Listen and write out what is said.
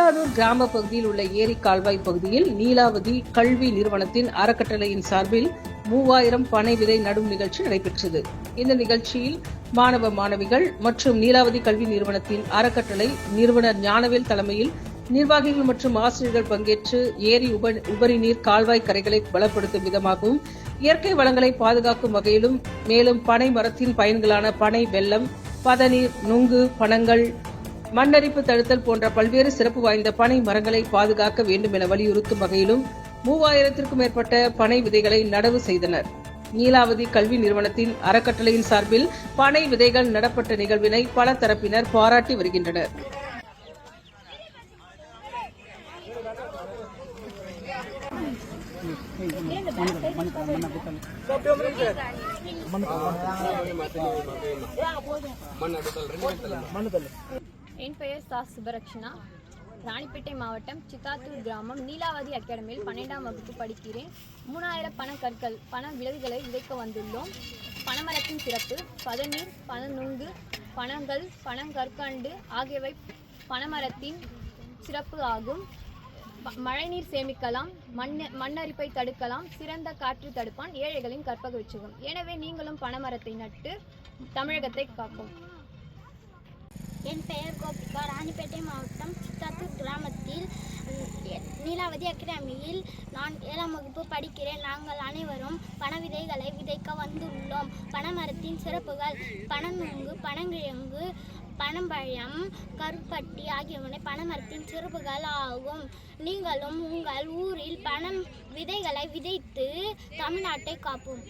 சித்தானூர் கிராம பகுதியில் உள்ள ஏரி கால்வாய் பகுதியில் நீலாவதி கல்வி நிறுவனத்தின் அறக்கட்டளையின் சார்பில் 3000 பனை விதை நடும் நிகழ்ச்சி நடைபெற்றது. இந்த நிகழ்ச்சியில் மாணவ மாணவிகள் மற்றும் நீலாவதி கல்வி நிறுவனத்தின் அறக்கட்டளை நிறுவனர் ஞானவேல் தலைமையில் நிர்வாகிகள் மற்றும் ஆசிரியர்கள் பங்கேற்று ஏரி உபரி நீர் கால்வாய் கரைகளை பலப்படுத்தும் விதமாகவும் இயற்கை வளங்களை பாதுகாக்கும் வகையிலும் மேலும் பனை மரத்தின் பயன்களான பனை வெல்லம், பதநீர், நுங்கு, பனங்கள், மண்ணரிப்பு தடுத்தல் போன்ற பல்வேறு சிறப்பு வாய்ந்த பனை மரங்களை பாதுகாக்க வேண்டும் என வலியுறுத்தும் வகையிலும் 3000த்திற்கும் மேற்பட்ட பனை விதைகளை நடவு செய்தனர். நீலாவதி கல்வி நிறுவனத்தின் அறக்கட்டளையின் சார்பில் பனை விதைகள் நடப்பட்ட நிகழ்வினை பல தரப்பினர் பாராட்டி வருகின்றனர். என் பெயர் சா. சுபரக்ஷனா. ராணிப்பேட்டை மாவட்டம் சித்தாத்தூர் கிராமம் நீலாவதி அகாடமியில் 12ஆம் வகுப்பு படிக்கிறேன். 3000 பனக்கற்கள் பன விதைகளை விதைக்க வந்துள்ளோம். பனைமரத்தின் சிறப்பு பதநீர், பனநுங்கு, பனங்கள், பனங்கற்கண்டு ஆகியவை பனைமரத்தின் சிறப்பு ஆகும். மழைநீர் சேமிக்கலாம், மண்ணரிப்பை தடுக்கலாம், சிறந்த காற்று தடுப்பான், ஏழைகளின் கற்பக விருட்சகம். எனவே நீங்களும் பனைமரத்தை நட்டு தமிழகத்தை காக்கும். என் பெயர் கோபிகா. ராணிப்பேட்டை மாவட்டம் சித்தாத்தூர் கிராமத்தில் நீலாவதி அகாடமியில் நான் 7ஆம் வகுப்பு படிக்கிறேன். நாங்கள் அனைவரும் பன விதைகளை விதைக்க வந்துள்ளோம். பனைமரத்தின் சிறப்புகள் பனநுங்கு, பனங்கிழங்கு, பனம்பழம், கருப்பட்டி ஆகியவை பனைமரத்தின் சிறப்புகள் ஆகும். நீங்களும் உங்கள் ஊரில் பனம் விதைகளை விதைத்து தமிழ்நாட்டை காப்போம்.